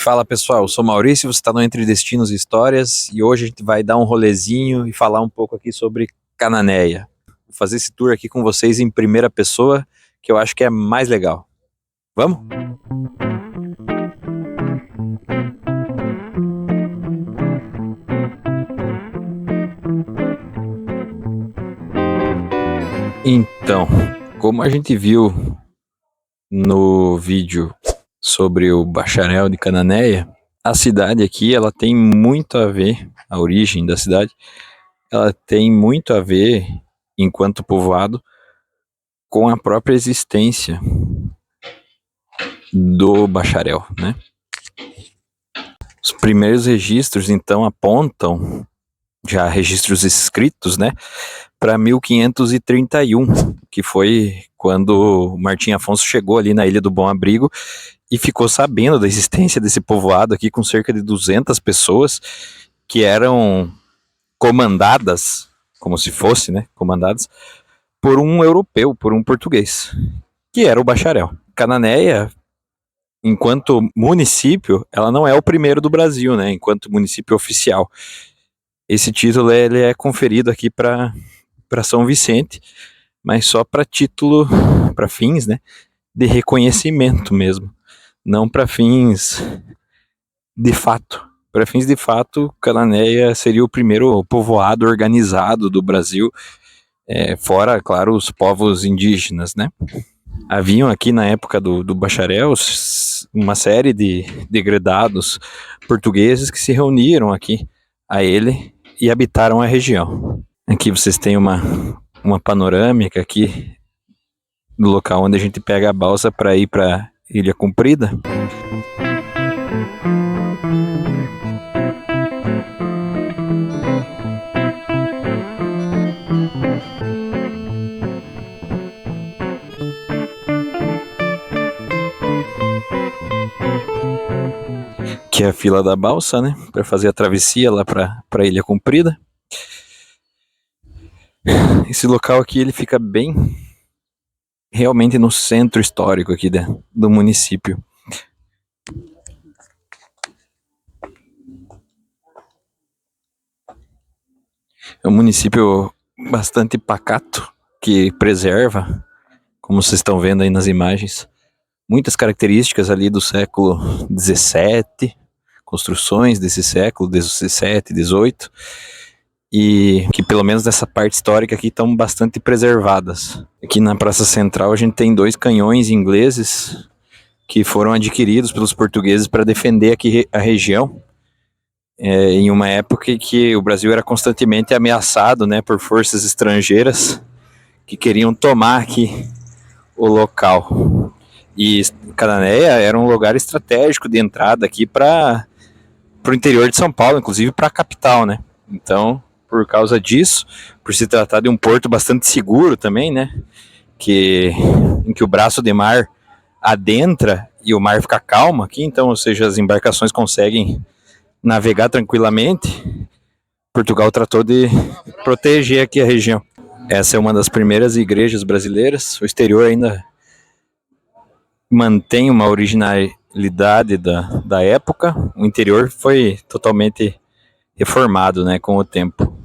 Fala pessoal, eu sou Maurício, você está no Entre Destinos e Histórias e hoje a gente vai dar um rolezinho e falar um pouco aqui sobre Cananéia. Vou fazer esse tour aqui com vocês em primeira pessoa, que eu acho que é mais legal. Vamos? Então, como a gente viu no vídeo sobre o Bacharel de Cananéia, a cidade aqui ela tem muito a ver, a origem da cidade, ela tem muito a ver, enquanto povoado, com a própria existência do bacharel, né? Os primeiros registros, então, apontam, já registros escritos, né, para 1531, que foi quando Martim Afonso chegou ali na Ilha do Bom Abrigo e ficou sabendo da existência desse povoado aqui com cerca de 200 pessoas que eram comandadas, como se fosse, né, comandadas por um europeu, por um português, que era o bacharel. Cananéia, enquanto município, ela não é o primeiro do Brasil, né, enquanto município oficial. Esse título ele é conferido aqui para São Vicente, mas só para título, para fins, né, de reconhecimento mesmo, não para fins de fato. Para fins de fato, Cananéia seria o primeiro povoado organizado do Brasil, fora, claro, os povos indígenas, né? Haviam aqui na época do bacharel uma série de degredados portugueses que se reuniram aqui a ele e habitaram a região. Aqui vocês têm uma panorâmica aqui do local onde a gente pega a balsa para ir para Ilha Comprida. Que é a fila da balsa, né, para fazer a travessia lá para Ilha Comprida. Esse local aqui ele fica bem realmente no centro histórico aqui do município. É um município bastante pacato, que preserva, como vocês estão vendo aí nas imagens, muitas características ali do século XVII, construções desse século, XVII, XVIII, e que pelo menos nessa parte histórica aqui estão bastante preservadas. Aqui na Praça Central a gente tem 2 canhões ingleses que foram adquiridos pelos portugueses para defender aqui a região, em uma época em que o Brasil era constantemente ameaçado, né, por forças estrangeiras que queriam tomar aqui o local. E Cananéia era um lugar estratégico de entrada aqui para o interior de São Paulo, inclusive para a capital, né? Então, por causa disso, por se tratar de um porto bastante seguro também, né? Em que o braço de mar adentra e o mar fica calmo aqui, então, ou seja, as embarcações conseguem navegar tranquilamente. Portugal tratou de proteger aqui a região. Essa é uma das primeiras igrejas brasileiras. O exterior ainda mantém uma originalidade da época. O interior foi totalmente reformado, né, com o tempo.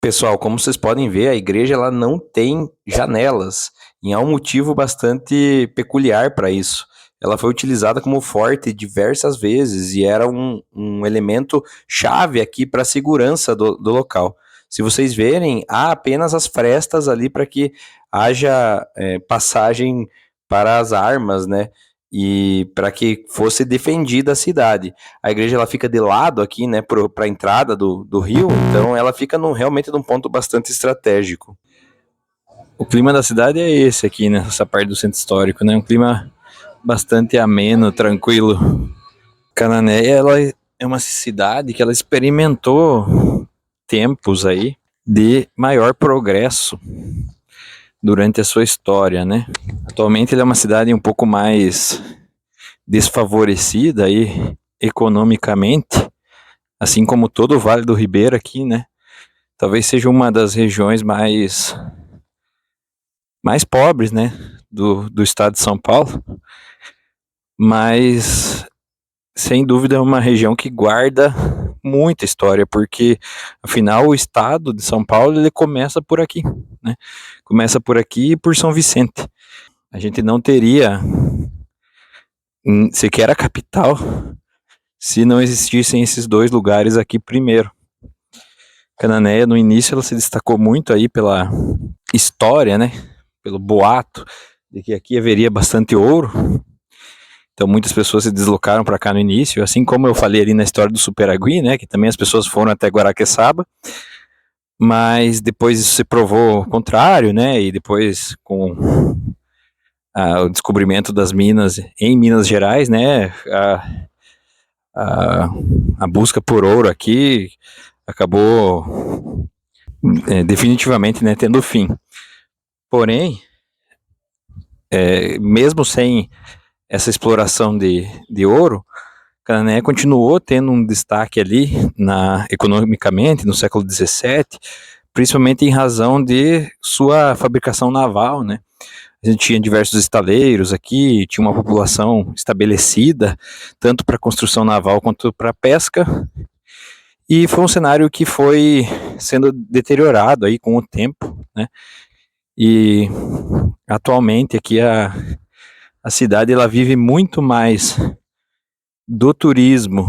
Pessoal, como vocês podem ver, a igreja ela não tem janelas, e há um motivo bastante peculiar para isso. Ela foi utilizada como forte diversas vezes e era um elemento chave aqui para a segurança do local. Se vocês verem, há apenas as frestas ali para que haja passagem para as armas, né? E para que fosse defendida a cidade. A igreja ela fica de lado aqui, né, para a entrada do rio, então ela fica realmente num ponto bastante estratégico. O clima da cidade é esse aqui, né, essa parte do centro histórico, né, um clima bastante ameno, tranquilo. Cananéia, ela é uma cidade que ela experimentou tempos aí de maior progresso durante a sua história, né. Atualmente ela é uma cidade um pouco mais desfavorecida aí economicamente, assim como todo o Vale do Ribeira aqui, né? Talvez seja uma das regiões mais pobres, né, do estado de São Paulo, mas sem dúvida é uma região que guarda muita história, porque afinal o estado de São Paulo ele começa por aqui, né? Começa por aqui e por São Vicente. A gente não teria sequer a capital se não existissem esses dois lugares aqui primeiro. Cananéia, no início, ela se destacou muito aí pela história, né? Pelo boato de que aqui haveria bastante ouro. Então muitas pessoas se deslocaram para cá no início, assim como eu falei ali na história do Superagui, né? Que também as pessoas foram até Guaraqueçaba, mas depois isso se provou o contrário, né? E depois com o descobrimento das minas em Minas Gerais, né? A, a busca por ouro aqui acabou definitivamente, né, tendo fim. Porém, mesmo sem essa exploração de ouro, Canané continuou tendo um destaque ali economicamente no século XVII, principalmente em razão de sua fabricação naval, né? A gente tinha diversos estaleiros aqui, tinha uma população estabelecida, tanto para construção naval quanto para pesca, e foi um cenário que foi sendo deteriorado aí com o tempo, né? E atualmente aqui a cidade ela vive muito mais do turismo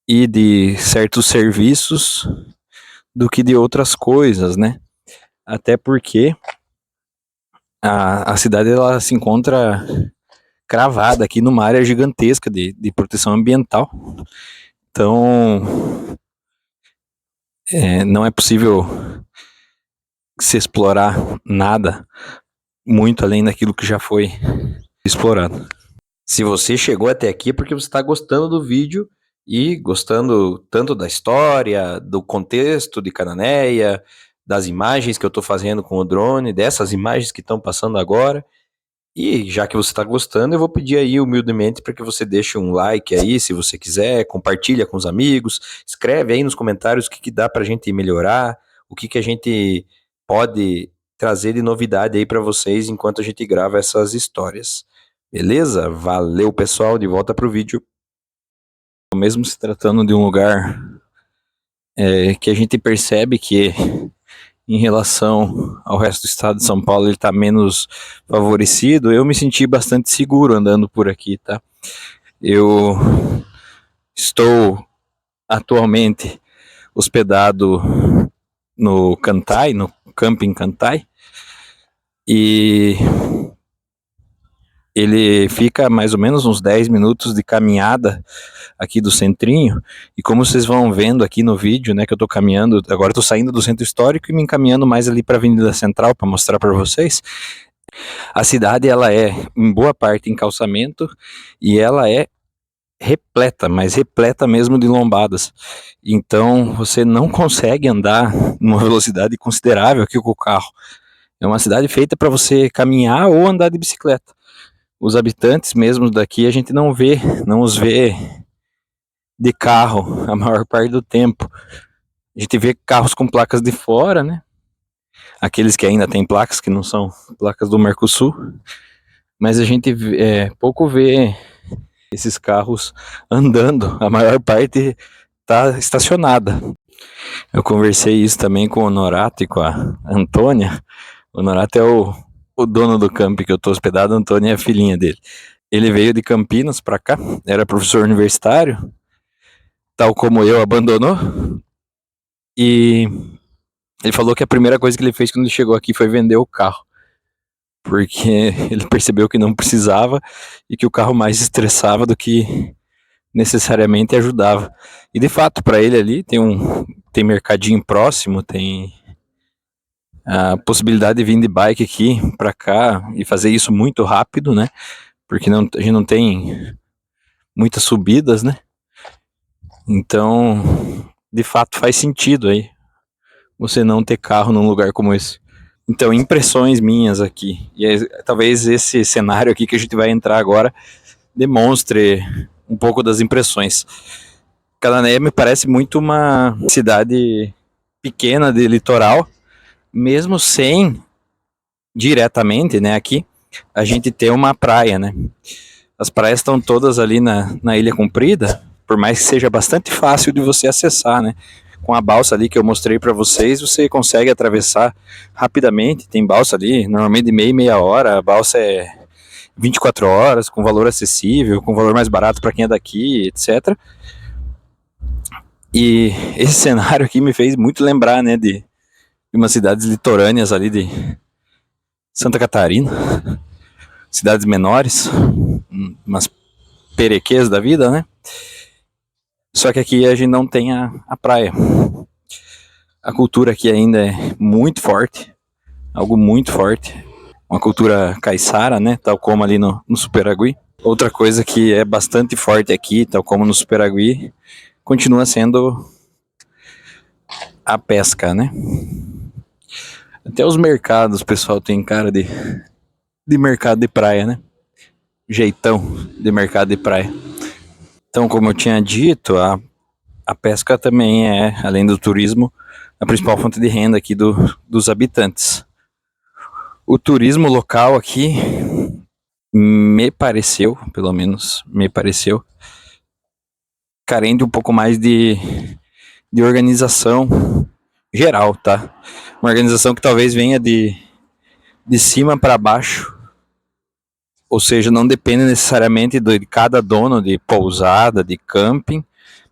e de certos serviços do que de outras coisas, né? Até porque a cidade ela se encontra cravada aqui numa área gigantesca de proteção ambiental. Então, não é possível se explorar nada muito além daquilo que já foi explorado. Se você chegou até aqui é porque você está gostando do vídeo e gostando tanto da história, do contexto de Cananéia, das imagens que eu estou fazendo com o drone, dessas imagens que estão passando agora. E já que você está gostando, eu vou pedir aí humildemente para que você deixe um like aí, se você quiser, compartilha com os amigos, escreve aí nos comentários o que dá para a gente melhorar, o que a gente pode trazer de novidade aí para vocês enquanto a gente grava essas histórias. Beleza? Valeu, pessoal, de volta pro vídeo. Mesmo se tratando de um lugar que a gente percebe que em relação ao resto do estado de São Paulo ele está menos favorecido, eu me senti bastante seguro andando por aqui, tá? Eu estou atualmente hospedado no Cantai, no Camping Cantai, e ele fica mais ou menos uns 10 minutos de caminhada aqui do centrinho, e como vocês vão vendo aqui no vídeo, né, que eu tô caminhando, agora eu tô saindo do centro histórico e me encaminhando mais ali para a Avenida Central para mostrar para vocês. A cidade ela é em boa parte em calçamento e ela é repleta, mas repleta mesmo de lombadas. Então você não consegue andar numa velocidade considerável aqui com o carro. É uma cidade feita para você caminhar ou andar de bicicleta. Os habitantes mesmo daqui a gente não os vê de carro a maior parte do tempo. A gente vê carros com placas de fora, né? Aqueles que ainda têm placas que não são placas do Mercosul, mas a gente pouco vê esses carros andando, a maior parte está estacionada. Eu conversei isso também com o Norato e com a Antônia. O Norato é o dono do camp que eu estou hospedado, a Antônia é a filhinha dele. Ele veio de Campinas para cá, era professor universitário, tal como eu, abandonou, e ele falou que a primeira coisa que ele fez quando ele chegou aqui foi vender o carro, porque ele percebeu que não precisava e que o carro mais estressava do que necessariamente ajudava. E de fato, para ele ali tem mercadinho próximo, tem a possibilidade de vir de bike aqui para cá e fazer isso muito rápido, né? Porque a gente não tem muitas subidas, né? Então, de fato, faz sentido aí você não ter carro num lugar como esse. Então, impressões minhas aqui. E talvez esse cenário aqui que a gente vai entrar agora demonstre um pouco das impressões. Cananéia me parece muito uma cidade pequena de litoral, mesmo sem diretamente, né, aqui, a gente ter uma praia, né? As praias estão todas ali na Ilha Comprida, por mais que seja bastante fácil de você acessar, né? Com a balsa ali que eu mostrei para vocês, você consegue atravessar rapidamente. Tem balsa ali, normalmente de meia hora. A balsa é 24 horas, com valor acessível, com valor mais barato para quem é daqui, etc. E esse cenário aqui me fez muito lembrar, né, de umas cidades litorâneas ali de Santa Catarina, cidades menores, umas perequês da vida, né? Só que aqui a gente não tem a praia. A cultura aqui ainda é muito forte, algo muito forte. Uma cultura caiçara, né? Tal como ali no Superagui. Outra coisa que é bastante forte aqui, tal como no Superagui, continua sendo a pesca, né? Até os mercados, o pessoal tem cara de mercado de praia, né? Jeitão de mercado de praia. Então, como eu tinha dito, a pesca também é, além do turismo, a principal fonte de renda aqui dos habitantes. O turismo local aqui me pareceu, pelo menos me pareceu, carente um pouco mais de organização geral, tá? Uma organização que talvez venha de cima para baixo, ou seja, não depende necessariamente de cada dono de pousada, de camping,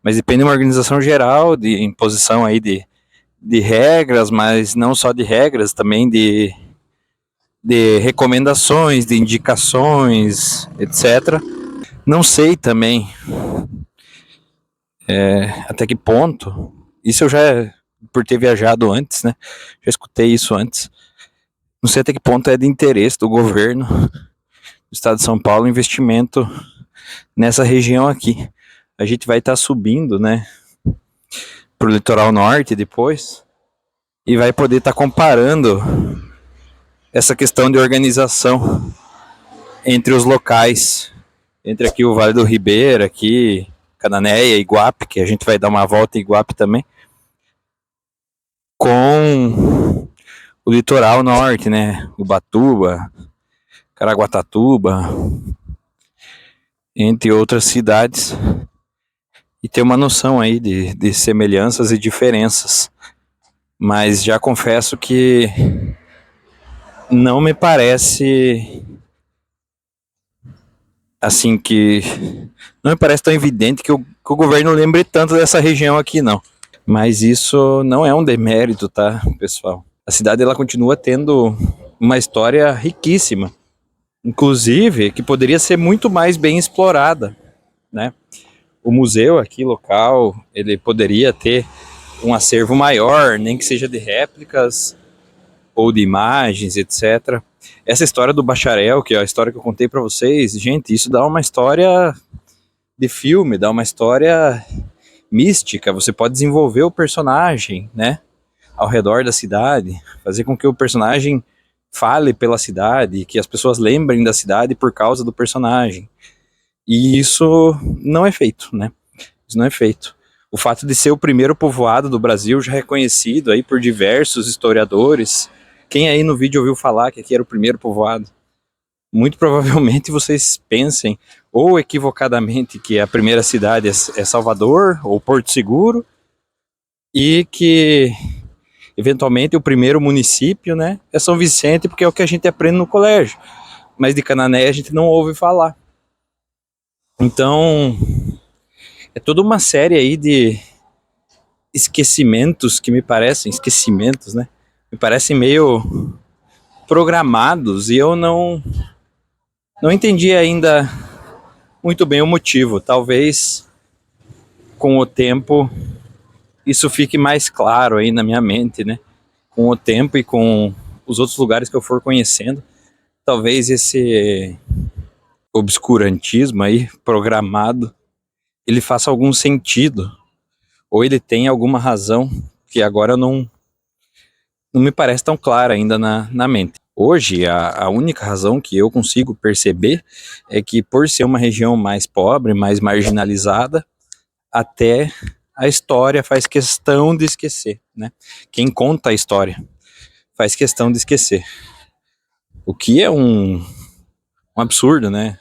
mas depende de uma organização geral, de imposição aí de regras, mas não só de regras, também de recomendações, de indicações, etc. Não sei também até que ponto, isso eu já, por ter viajado antes, né, já escutei isso antes, não sei até que ponto é de interesse do governo do estado de São Paulo o investimento nessa região aqui. A gente vai estar subindo, né, pro litoral norte depois, e vai poder estar comparando essa questão de organização entre os locais, entre aqui o Vale do Ribeira, aqui Cananéia, Iguape, que a gente vai dar uma volta em Iguape também, com o litoral norte, né, Ubatuba, Caraguatatuba, entre outras cidades, e ter uma noção aí de semelhanças e diferenças. Mas já confesso que não me parece assim que não me parece tão evidente que o governo lembre tanto dessa região aqui, não. Mas isso não é um demérito, tá, pessoal? A cidade ela continua tendo uma história riquíssima, inclusive que poderia ser muito mais bem explorada, né? O museu aqui local, ele poderia ter um acervo maior, nem que seja de réplicas ou de imagens, etc. Essa história do bacharel, que é a história que eu contei para vocês, gente, isso dá uma história de filme, dá uma história mística. Você pode desenvolver o personagem, né, ao redor da cidade, fazer com que o personagem fale pela cidade, que as pessoas lembrem da cidade por causa do personagem. E isso não é feito, né? Isso não é feito. O fato de ser o primeiro povoado do Brasil, já reconhecido aí por diversos historiadores. Quem aí no vídeo ouviu falar que aqui era o primeiro povoado? Muito provavelmente vocês pensem, ou equivocadamente, que a primeira cidade é Salvador ou Porto Seguro, e que eventualmente o primeiro município, né, é São Vicente, porque é o que a gente aprende no colégio. Mas de Canané a gente não ouve falar. Então, é toda uma série aí de esquecimentos que me parecem, esquecimentos, né? Me parecem meio programados e eu não entendi ainda muito bem o motivo. Talvez com o tempo isso fique mais claro aí na minha mente, né? Com o tempo e com os outros lugares que eu for conhecendo, talvez esse obscurantismo aí programado ele faça algum sentido ou ele tenha alguma razão que agora não me parece tão clara ainda na mente. Hoje, a única razão que eu consigo perceber é que, por ser uma região mais pobre, mais marginalizada, até a história faz questão de esquecer, né? Quem conta a história faz questão de esquecer. O que é um absurdo, né?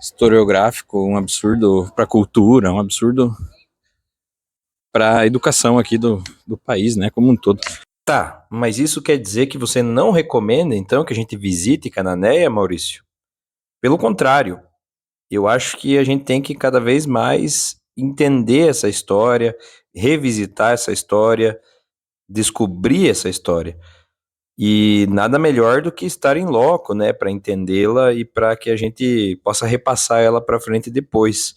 historiográfico, um absurdo para a cultura, um absurdo para a educação aqui do país, né, como um todo. Tá, mas isso quer dizer que você não recomenda, então, que a gente visite Cananéia, Maurício? Pelo contrário, eu acho que a gente tem que cada vez mais entender essa história, revisitar essa história, descobrir essa história. E nada melhor do que estar em loco, né, para entendê-la e para que a gente possa repassar ela para frente depois.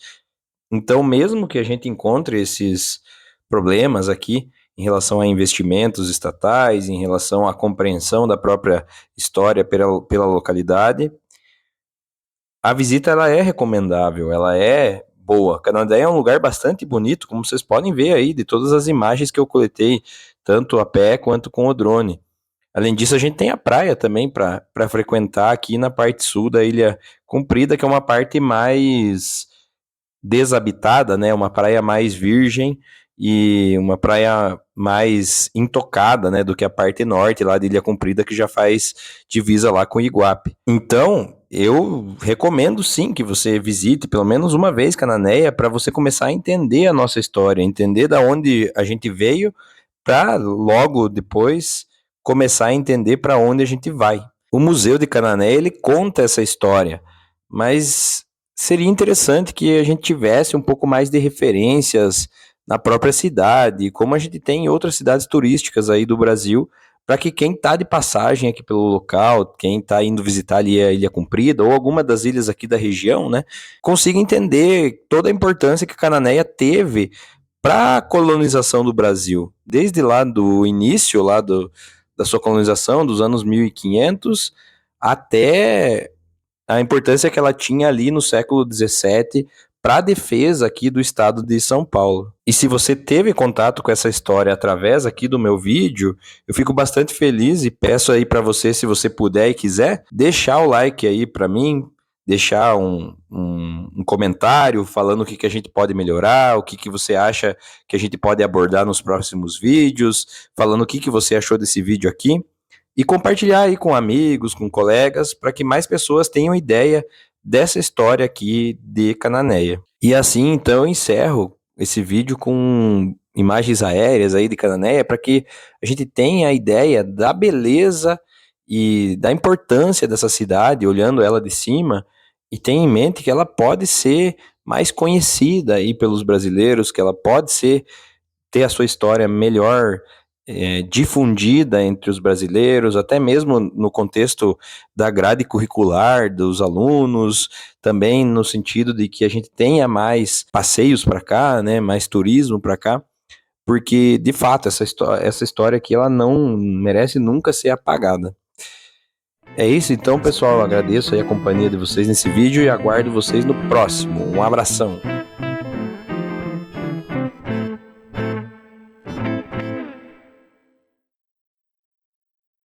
Então, mesmo que a gente encontre esses problemas aqui em relação a investimentos estatais, em relação à compreensão da própria história pela localidade, a visita ela é recomendável, ela é boa. Canadá é um lugar bastante bonito, como vocês podem ver aí de todas as imagens que eu coletei, tanto a pé quanto com o drone. Além disso, a gente tem a praia também para frequentar aqui na parte sul da Ilha Comprida, que é uma parte mais desabitada, né? Uma praia mais virgem e uma praia mais intocada, né? Do que a parte norte lá de Ilha Comprida, que já faz divisa lá com Iguape. Então, eu recomendo sim que você visite pelo menos uma vez Cananéia para você começar a entender a nossa história, entender da onde a gente veio para logo depois começar a entender para onde a gente vai. O Museu de Canané, ele conta essa história, mas seria interessante que a gente tivesse um pouco mais de referências na própria cidade, como a gente tem em outras cidades turísticas aí do Brasil, para que quem está de passagem aqui pelo local, quem está indo visitar ali a Ilha Comprida ou alguma das ilhas aqui da região, né, consiga entender toda a importância que Cananéia teve para a colonização do Brasil, desde lá do início da sua colonização, dos anos 1500, até a importância que ela tinha ali no século XVII para a defesa aqui do estado de São Paulo. E se você teve contato com essa história através aqui do meu vídeo, eu fico bastante feliz e peço aí para você, se você puder e quiser, deixar o like aí para mim, deixar um comentário falando o que a gente pode melhorar, o que você acha que a gente pode abordar nos próximos vídeos, falando o que você achou desse vídeo aqui e compartilhar aí com amigos, com colegas, para que mais pessoas tenham ideia dessa história aqui de Cananéia. E assim, então, eu encerro esse vídeo com imagens aéreas aí de Cananéia, para que a gente tenha a ideia da beleza e da importância dessa cidade, olhando ela de cima, e tenha em mente que ela pode ser mais conhecida aí pelos brasileiros, que ela pode ser ter a sua história melhor difundida entre os brasileiros, até mesmo no contexto da grade curricular dos alunos, também no sentido de que a gente tenha mais passeios para cá, né, mais turismo para cá, porque de fato essa história aqui ela não merece nunca ser apagada. É isso então, pessoal, eu agradeço aí a companhia de vocês nesse vídeo e aguardo vocês no próximo. Um abração.